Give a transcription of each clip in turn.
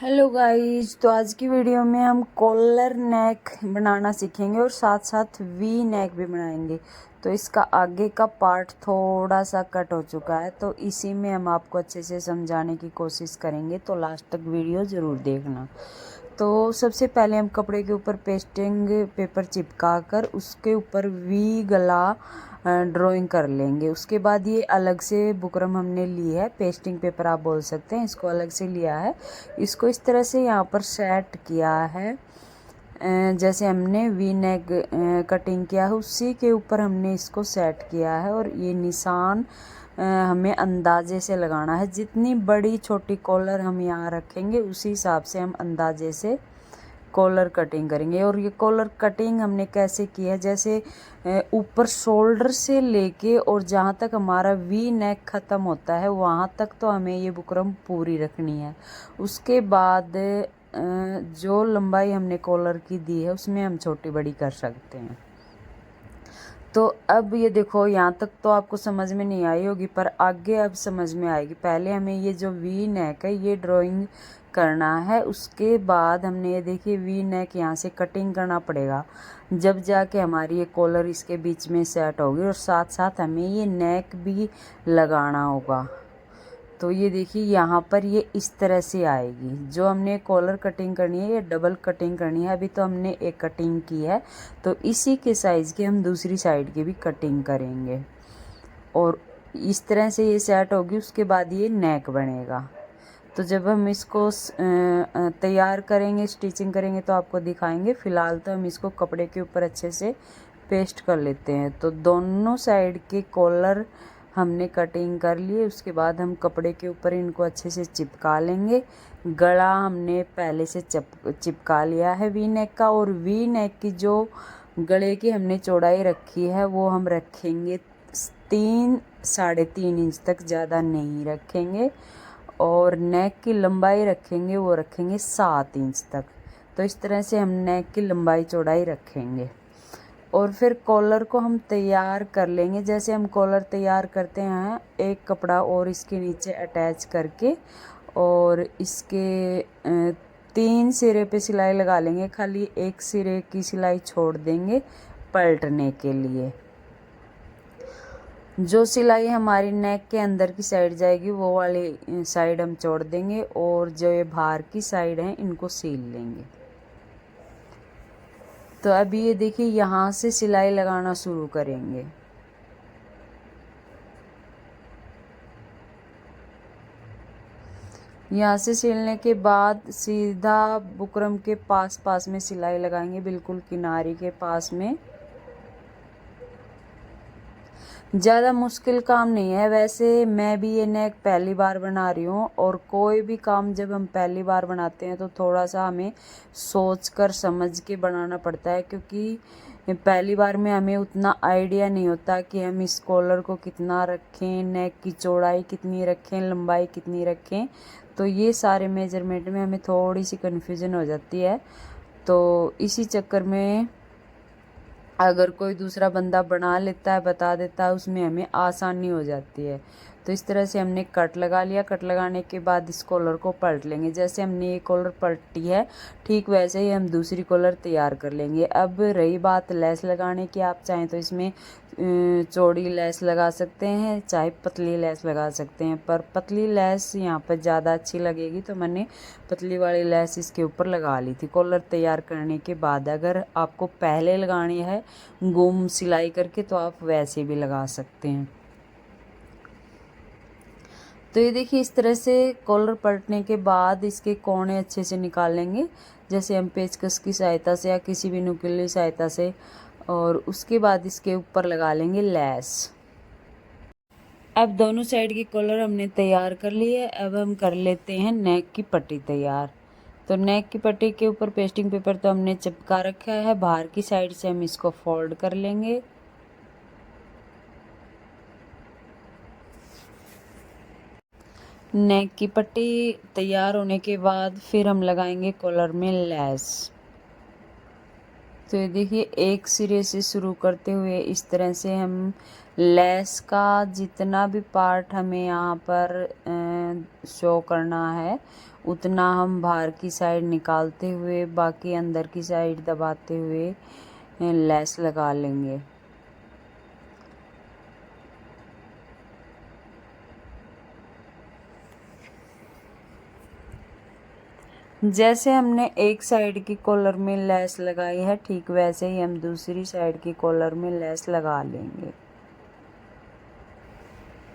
Hello guys, तो आज की वीडियो में हम कॉलर नेक बनाना सीखेंगे और साथ साथ वी नेक भी बनाएंगे। तो इसका आगे का पार्ट थोड़ा सा कट हो चुका है, तो इसी में हम आपको अच्छे से समझाने की कोशिश करेंगे, तो लास्ट तक वीडियो ज़रूर देखना। तो सबसे पहले हम कपड़े के ऊपर पेस्टिंग पेपर चिपका कर उसके ऊपर वी गला ड्राइंग कर लेंगे। उसके बाद ये अलग से बुकरम हमने ली है, पेस्टिंग पेपर आप बोल सकते हैं, इसको अलग से लिया है। इसको इस तरह से यहाँ पर सेट किया है, जैसे हमने वी नेक कटिंग किया है उसी के ऊपर हमने इसको सेट किया है। और ये निशान हमें अंदाजे से लगाना है, जितनी बड़ी छोटी कॉलर हम यहाँ रखेंगे उसी हिसाब से हम अंदाजे से कॉलर कटिंग करेंगे। और ये कॉलर कटिंग हमने कैसे की है, जैसे ऊपर शोल्डर से लेके और जहाँ तक हमारा वी नेक ख़त्म होता है वहाँ तक तो हमें ये बुकरम पूरी रखनी है। उसके बाद जो लंबाई हमने कॉलर की दी है उसमें हम छोटी बड़ी कर सकते हैं। तो अब ये देखो, यहाँ तक तो आपको समझ में नहीं आई होगी, पर आगे अब समझ में आएगी। पहले हमें ये जो वी नेक है ये ड्राइंग करना है, उसके बाद हमने ये देखिए वी नेक यहाँ से कटिंग करना पड़ेगा, जब जाके हमारी ये कॉलर इसके बीच में सेट होगी। और साथ साथ हमें ये नेक भी लगाना होगा। तो ये देखिए यहाँ पर ये इस तरह से आएगी। जो हमने कॉलर कटिंग करनी है ये डबल कटिंग करनी है। अभी तो हमने एक कटिंग की है, तो इसी के साइज़ की हम दूसरी साइड की भी कटिंग करेंगे। और इस तरह से ये सेट होगी, उसके बाद ये नेक बनेगा। तो जब हम इसको तैयार करेंगे, स्टिचिंग करेंगे, तो आपको दिखाएंगे। फ़िलहाल तो हम इसको कपड़े के ऊपर अच्छे से पेस्ट कर लेते हैं। तो दोनों साइड के कॉलर हमने कटिंग कर लिए, उसके बाद हम कपड़े के ऊपर इनको अच्छे से चिपका लेंगे। गला हमने पहले से चिपका लिया है वी नेक का। और वी नेक की जो गले की हमने चौड़ाई रखी है वो हम रखेंगे 3-3.5 इंच तक, ज़्यादा नहीं रखेंगे। और नेक की लंबाई रखेंगे, वो रखेंगे 7 इंच तक। तो इस तरह से हम नेक की लंबाई चौड़ाई रखेंगे। और फिर कॉलर को हम तैयार कर लेंगे। जैसे हम कॉलर तैयार करते हैं, एक कपड़ा और इसके नीचे अटैच करके और इसके 3 सिरे पे सिलाई लगा लेंगे। खाली एक सिरे की सिलाई छोड़ देंगे पलटने के लिए। जो सिलाई हमारी नेक के अंदर की साइड जाएगी वो वाली साइड हम छोड़ देंगे, और जो ये बाहर की साइड है इनको सील लेंगे। तो अभी ये देखिए यहाँ से सिलाई लगाना शुरू करेंगे। यहाँ से सिलने के बाद सीधा बुकरम के पास में सिलाई लगाएंगे, बिल्कुल किनारे के पास में। ज़्यादा मुश्किल काम नहीं है। वैसे मैं भी ये नेक पहली बार बना रही हूँ, और कोई भी काम जब हम पहली बार बनाते हैं तो थोड़ा सा हमें सोच कर समझ के बनाना पड़ता है, क्योंकि पहली बार में हमें उतना आइडिया नहीं होता कि हम इस कॉलर को कितना रखें, नेक की चौड़ाई कितनी रखें, लंबाई कितनी रखें। तो ये सारे मेजरमेंट में हमें थोड़ी सी कन्फ्यूज़न हो जाती है। तो इसी चक्कर में अगर कोई दूसरा बंदा बना लेता है, बता देता है, उसमें हमें आसानी हो जाती है। तो इस तरह से हमने कट लगा लिया। कट लगाने के बाद इस कॉलर को पलट लेंगे। जैसे हमने ये कॉलर पलटी है, ठीक वैसे ही हम दूसरी कॉलर तैयार कर लेंगे। अब रही बात लेस लगाने की, आप चाहें तो इसमें चौड़ी लेस लगा सकते हैं, चाहे पतली लेस लगा सकते हैं। पर पतली लेस यहाँ पर ज़्यादा अच्छी लगेगी, तो मैंने पतली वाली लेस इसके ऊपर लगा ली थी कॉलर तैयार करने के बाद। अगर आपको पहले लगानी है गुम सिलाई करके, तो आप वैसे भी लगा सकते हैं। तो ये देखिए इस तरह से कॉलर पलटने के बाद इसके कोने अच्छे से निकाल लेंगे, जैसे हम पेचकस की सहायता से या किसी भी नुकीली सहायता से। और उसके बाद इसके ऊपर लगा लेंगे लेस। अब दोनों साइड की कॉलर हमने तैयार कर ली है। अब हम कर लेते हैं नेक की पट्टी तैयार। तो नेक की पट्टी के ऊपर पेस्टिंग पेपर तो हमने चिपका रखा है, बाहर की साइड से हम इसको फोल्ड कर लेंगे। नेक की पट्टी तैयार होने के बाद फिर हम लगाएंगे कॉलर में लेस। तो ये देखिए एक सिरे से शुरू करते हुए इस तरह से हम लेस का जितना भी पार्ट हमें यहाँ पर शो करना है उतना हम बाहर की साइड निकालते हुए बाकी अंदर की साइड दबाते हुए लेस लगा लेंगे। जैसे हमने एक साइड की कॉलर में लेस लगाई है ठीक वैसे ही हम दूसरी साइड की कॉलर में लेस लगा लेंगे।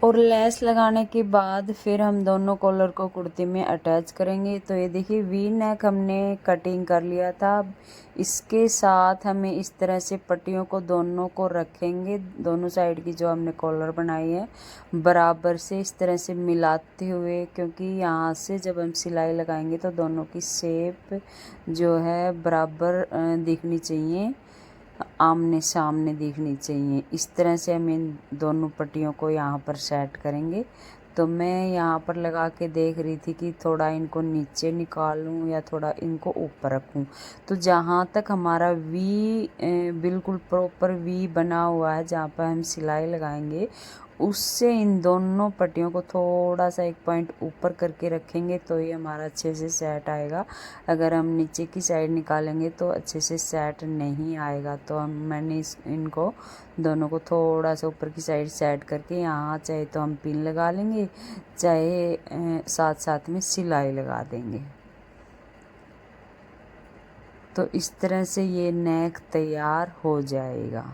और लेस लगाने के बाद फिर हम दोनों कॉलर को कुर्ती में अटैच करेंगे। तो ये देखिए वी नेक हमने कटिंग कर लिया था। इसके साथ हमें इस तरह से पट्टियों को दोनों को रखेंगे, दोनों साइड की जो हमने कॉलर बनाई है बराबर से इस तरह से मिलाते हुए, क्योंकि यहाँ से जब हम सिलाई लगाएंगे तो दोनों की शेप जो है बराबर दिखनी चाहिए, आमने सामने दिखनी चाहिए। इस तरह से हम इन दोनों पट्टियों को यहाँ पर सेट करेंगे। तो मैं यहाँ पर लगा के देख रही थी कि थोड़ा इनको नीचे निकालूं या थोड़ा इनको ऊपर रखूं। तो जहाँ तक हमारा वी बिल्कुल प्रॉपर वी बना हुआ है जहाँ पर हम सिलाई लगाएंगे उससे इन दोनों पट्टियों को थोड़ा सा एक पॉइंट ऊपर करके रखेंगे तो ये हमारा अच्छे से सेट आएगा। अगर हम नीचे की साइड निकालेंगे तो अच्छे से सेट नहीं आएगा। तो मैंने इनको दोनों को थोड़ा सा ऊपर की साइड सेट करके यहाँ चाहे तो हम पिन लगा लेंगे, चाहे साथ साथ में सिलाई लगा देंगे। तो इस तरह से ये नेक तैयार हो जाएगा।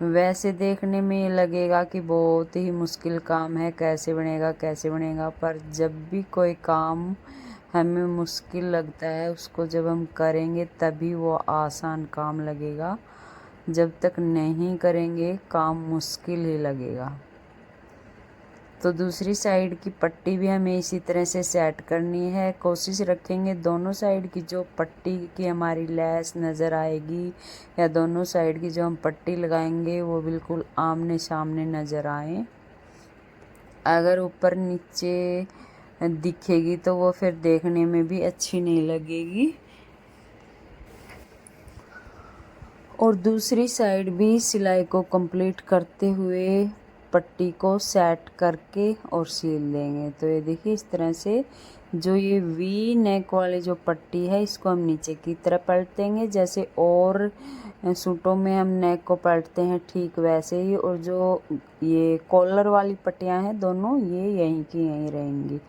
वैसे देखने में ये लगेगा कि बहुत ही मुश्किल काम है, कैसे बनेगा, पर जब भी कोई काम हमें मुश्किल लगता है उसको जब हम करेंगे तभी वो आसान काम लगेगा। जब तक नहीं करेंगे काम मुश्किल ही लगेगा। तो दूसरी साइड की पट्टी भी हमें इसी तरह से सेट करनी है। कोशिश रखेंगे दोनों साइड की जो पट्टी की हमारी लेस नज़र आएगी या दोनों साइड की जो हम पट्टी लगाएंगे वो बिल्कुल आमने सामने नज़र आए। अगर ऊपर नीचे दिखेगी तो वो फिर देखने में भी अच्छी नहीं लगेगी। और दूसरी साइड भी सिलाई को कंप्लीट करते हुए पट्टी को सेट करके और सील देंगे। तो ये देखिए इस तरह से जो ये वी नेक वाली जो पट्टी है इसको हम नीचे की तरफ पलट देंगे, जैसे और सूटों में हम नेक को पलटते हैं ठीक वैसे ही। और जो ये कॉलर वाली पट्टियां हैं दोनों ये यहीं की यहीं रहेंगी।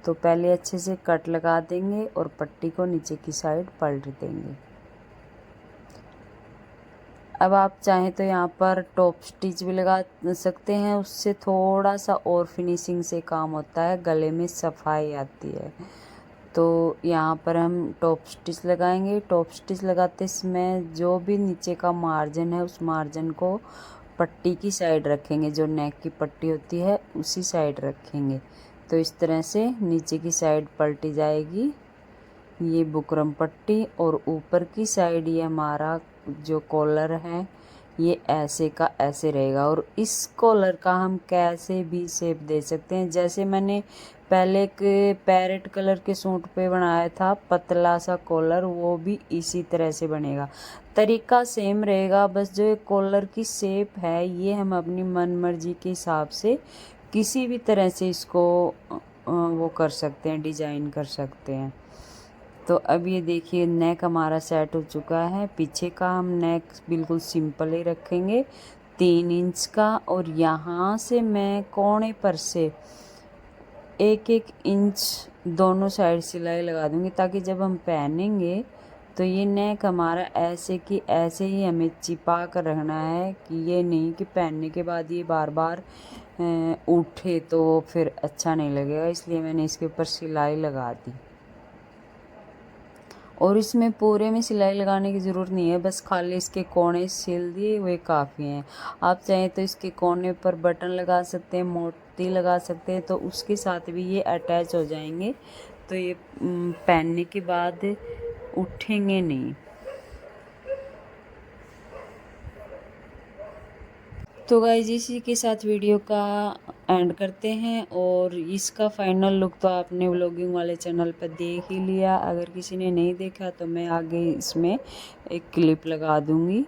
तो पहले अच्छे से कट लगा देंगे और पट्टी को नीचे की साइड पलट देंगे। अब आप चाहें तो यहाँ पर टॉप स्टिच भी लगा सकते हैं, उससे थोड़ा सा और फिनिशिंग से काम होता है, गले में सफाई आती है। तो यहाँ पर हम टॉप स्टिच लगाएंगे। टॉप स्टिच लगाते समय जो भी नीचे का मार्जिन है उस मार्जिन को पट्टी की साइड रखेंगे, जो नेक की पट्टी होती है उसी साइड रखेंगे। तो इस तरह से नीचे की साइड पलटी जाएगी ये बुकरम पट्टी, और ऊपर की साइड ये हमारा जो कॉलर है ये ऐसे का ऐसे रहेगा। और इस कॉलर का हम कैसे भी शेप दे सकते हैं। जैसे मैंने पहले एक पैरेट कलर के सूट पे बनाया था पतला सा कॉलर, वो भी इसी तरह से बनेगा, तरीका सेम रहेगा। बस जो कॉलर की शेप है ये हम अपनी मन मर्जी के हिसाब से किसी भी तरह से इसको वो कर सकते हैं, डिजाइन कर सकते हैं। तो अब ये देखिए नेक हमारा सेट हो चुका है। पीछे का हम नेक बिल्कुल सिंपल ही रखेंगे 3 इंच का, और यहाँ से मैं कोने पर से 1-1 इंच दोनों साइड सिलाई लगा दूँगी, ताकि जब हम पहनेंगे तो ये नेक हमारा ऐसे कि ऐसे ही हमें चिपा कर रखना है, कि ये नहीं कि पहनने के बाद ये बार बार उठे तो फिर अच्छा नहीं लगेगा। इसलिए मैंने इसके ऊपर सिलाई लगा दी। और इसमें पूरे में सिलाई लगाने की ज़रूरत नहीं है, बस खाली इसके कोने सिल दिए वे काफ़ी हैं। आप चाहें तो इसके कोने पर बटन लगा सकते हैं, मोती लगा सकते हैं, तो उसके साथ भी ये अटैच हो जाएंगे। तो ये पहनने के बाद उठेंगे नहीं। तो गाइस इसी के साथ वीडियो का एंड करते हैं। और इसका फाइनल लुक तो आपने व्लॉगिंग वाले चैनल पर देख ही लिया। अगर किसी ने नहीं देखा तो मैं आगे इसमें एक क्लिप लगा दूँगी।